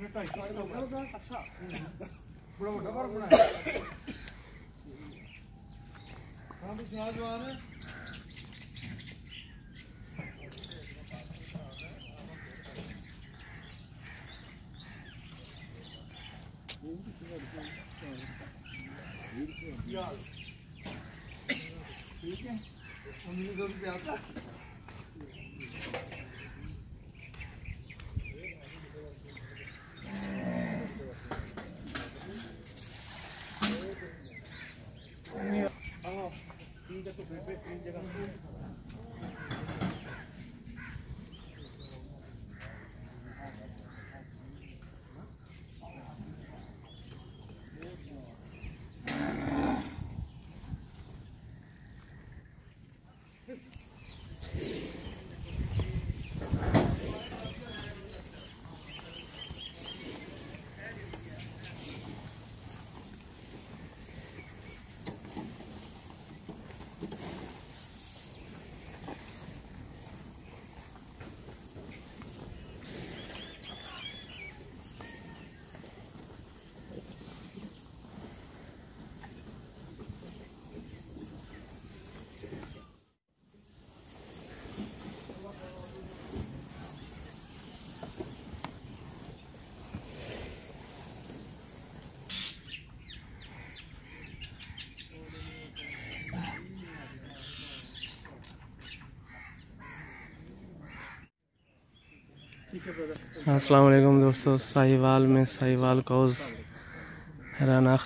ठीक है, उन्नीस सौ रुपया आता। अस्सलाम वालेकुम दोस्तों, साहिवाल में साहिवाल कौज राना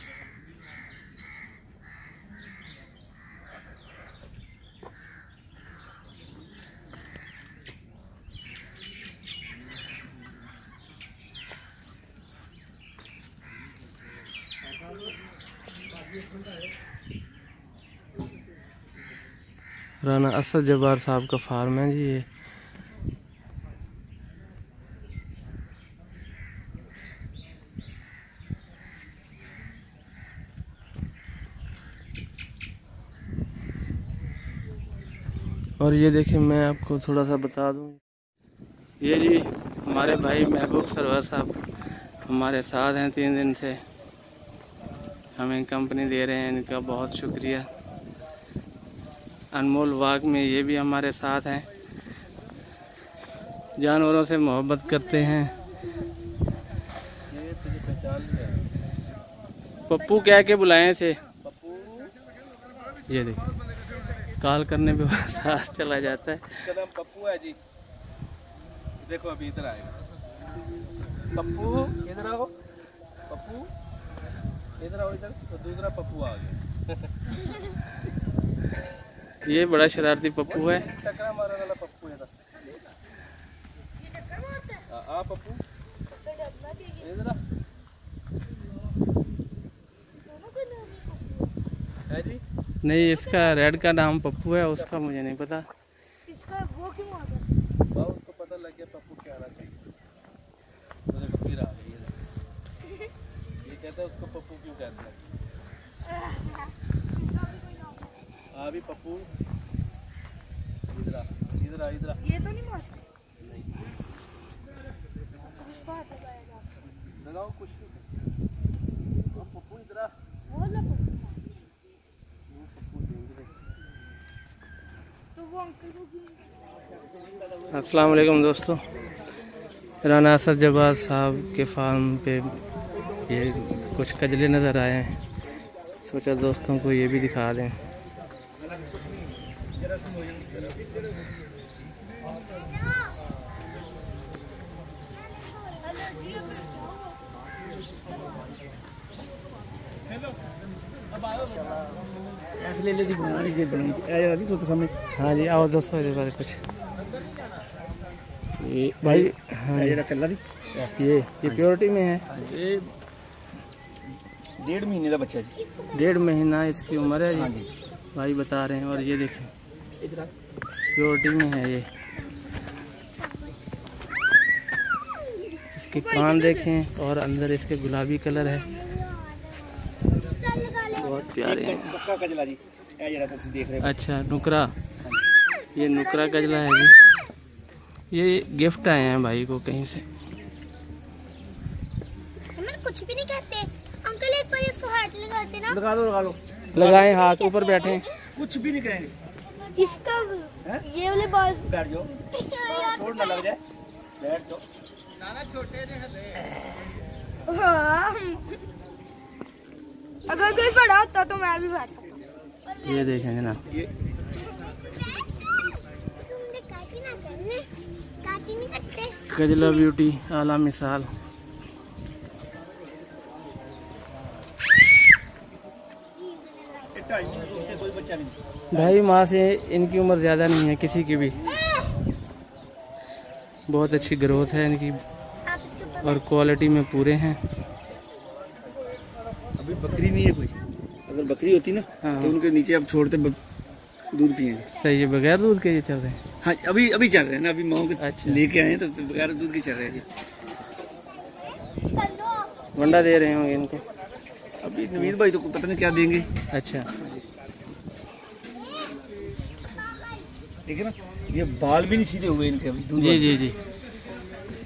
राना असद जब्बार साहब का फार्म है जी। ये और ये देखिए, मैं आपको थोड़ा सा बता दूं, ये जी हमारे भाई महबूब सरवर साहब हमारे साथ हैं 3 दिन से, हमें कंपनी दे रहे हैं, इनका बहुत शुक्रिया। अनमोल वाक में ये भी हमारे साथ हैं, जानवरों से मोहब्बत करते हैं। पप्पू कह के बुलाए थे, ये देखिए कॉल करने पे साथ चला जाता है। इसका नाम पप्पू है जी। देखो अभी इधर आएगा पप्पू, इधर आओ पप्पू, इधर आओ इधर। तो दूसरा पप्पू आ गया। ये बड़ा शरारती पप्पू है। टकरा मारने वाला पप्पू है। आ पप्पू इधर आ। है जी? नहीं, इसका रेड का नाम पप्पू है, उसका मुझे नहीं पता। इसका वो क्यों आ गया? उसको पता लग गया पप्पू क्या आना चाहिए, तो देखो फिर आ गई है। ये कहता है उसको पप्पू क्यों कहते हैं। हाँ भी पप्पू इधर आ, इधर आ, इधर आ। ये तो नहीं मारता। नहीं इसको हाथ लगाएगा। लगाओ कुछ नहीं। पप्पू इधर आ। वो लो पप्पू। तो वो अंकल को क्यों? अस्सलाम वालेकुम दोस्तों, राना असद जब्बार साहब के फार्म पे ये कुछ कजले नज़र आए हैं, सोचा दोस्तों को ये भी दिखा दें। ले ले दी बना लीजिए, बना तो सामने। हाँ जी, आओ दोस्तों इधर बारे कुछ। ये भाई हाँ ये कलर ये प्योरिटी में है। ये 1.5 महीने का बच्चा जी। 1.5 महीना इसकी उम्र है जी। हाँ जी भाई बता रहे हैं। और ये देखें प्योरिटी में है ये। इसके कान देखें और अंदर इसके गुलाबी कलर है, बहुत प्यारे हैं। पक्का कजला जी, ये जरा तुम देख रहे हो। अच्छा नुकरा, ये नुकरा कजला है जी। ये गिफ्ट आए हैं भाई को कहीं से। कुछ भी नहीं कहते। अंकल एक बार इसको हाथ लगाते ना। लगा दो, लगा लो। लगाए हाथ, ऊपर बैठे। कुछ भी नहीं कहेंगे। इसका हैं? ये वाले बाल बैठ जाओ, चोट ना लग जाए, बैठ जाओ। हाँ। अगर कोई बड़ा होता तो मैं भी बैठ सकता। ये देखें जनाब, ये कजला ब्यूटी आला मिसाल। कोई बच्चा नहीं। 2.5 माह से इनकी उम्र ज़्यादा नहीं है किसी की भी। बहुत अच्छी ग्रोथ है इनकी और क्वालिटी में पूरे हैं। अभी बकरी नहीं है कोई, अगर बकरी होती ना हाँ। तो उनके नीचे अब छोड़ते दूध पिए। सही है, बगैर दूध के ये चल रहे हैं। हाँ, अभी चल रहे हैं ना, अभी माओ के अच्छा। लेके आए हैं तो बगैर दूध के चल रहे हैं जी। वंडा दे रहे होंगे इनको। अभी नवीद भाई तो पता नहीं क्या देंगे। अच्छा, देखिए ना, ये बाल भी नहीं सीधे हुए इनके अभी दूध जी वाले। जी जी,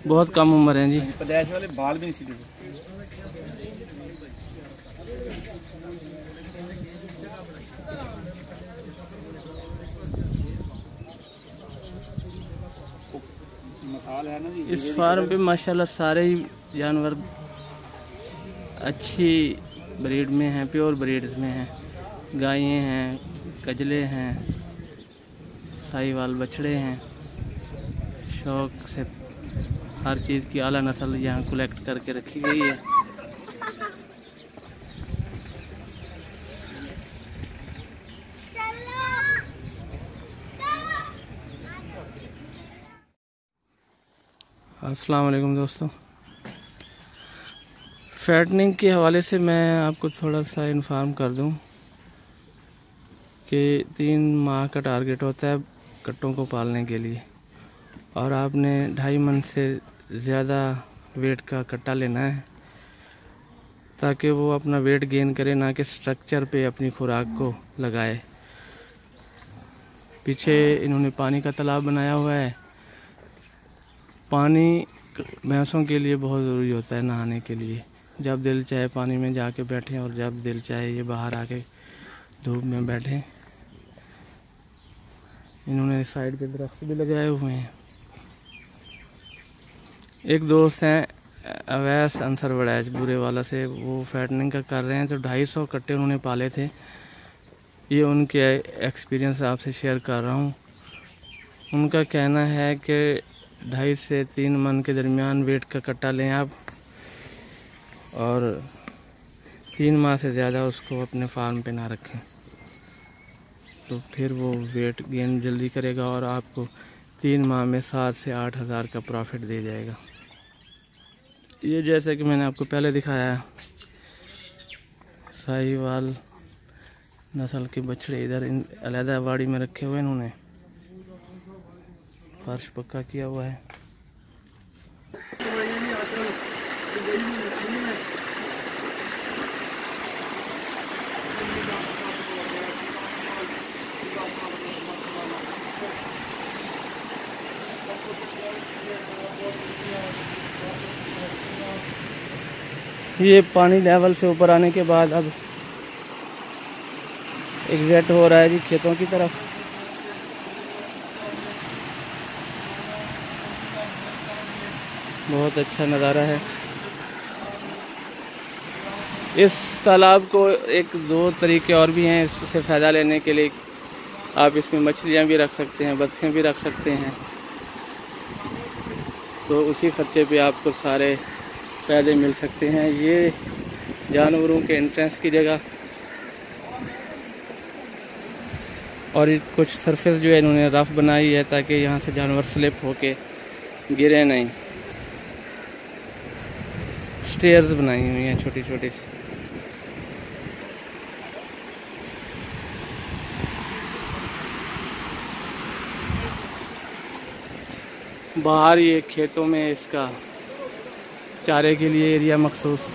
बहुत कम उम्र है जी। पैदाइश वाले बाल भी नहीं सीधे हुए। मसाल है ना जी। इस फार्म पे माशाल्लाह सारे ही जानवर अच्छी ब्रीड में हैं, प्योर ब्रीड में हैं। गायें हैं, कजले हैं, साहिवाल बछड़े हैं। शौक से हर चीज़ की आला नस्ल यहाँ कलेक्ट करके रखी गई है। अस्सलाम वालेकुम दोस्तों, फैटनिंग के हवाले से मैं आपको थोड़ा सा इन्फॉर्म कर दूं कि 3 माह का टारगेट होता है कट्टों को पालने के लिए, और आपने 2.5 मन से ज़्यादा वेट का कट्टा लेना है ताकि वो अपना वेट गेन करे, ना कि स्ट्रक्चर पे अपनी खुराक को लगाए। पीछे इन्होंने पानी का तालाब बनाया हुआ है। पानी भैंसों के लिए बहुत ज़रूरी होता है नहाने के लिए। जब दिल चाहे पानी में जाके बैठें और जब दिल चाहे ये बाहर आके धूप में बैठें। इन्होंने साइड पे दरख्त भी लगाए हुए हैं। एक दोस्त हैं अवैस अंसर वड़ैच बुरे वाला से, वो फैटनिंग का कर रहे हैं, तो 250 कट्टे उन्होंने पाले थे। ये उनके एक्सपीरियंस आपसे शेयर कर रहा हूँ। उनका कहना है कि 2.5 से 3 मन के दरमियान वेट का कट्टा लें आप, और 3 माह से ज़्यादा उसको अपने फार्म पे ना रखें, तो फिर वो वेट गेन जल्दी करेगा और आपको 3 माह में 7 से 8 हज़ार का प्रॉफिट दे जाएगा। ये जैसे कि मैंने आपको पहले दिखाया, साहिवाल नस्ल के बछड़े इधर अलहदा वाड़ी में रखे हुए इन्होंने। फर्श पक्का किया हुआ है। ये पानी लेवल से ऊपर आने के बाद अब एग्जैक्ट हो रहा है जी खेतों की तरफ। बहुत अच्छा नज़ारा है। इस तालाब को एक 2 तरीके और भी हैं इससे फ़ायदा लेने के लिए। आप इसमें मछलियाँ भी रख सकते हैं, बत्तखें भी रख सकते हैं, तो उसी खर्चे पे आपको सारे फ़ायदे मिल सकते हैं। ये जानवरों के एंट्रेंस की जगह, और कुछ सरफेस जो है इन्होंने रफ बनाई है ताकि यहाँ से जानवर स्लिप होके गिरे नहीं। स्टेयर्स बनाई हुई हैं छोटी छोटी सी। बाहर ये खेतों में इसका चारे के लिए एरिया मखसूस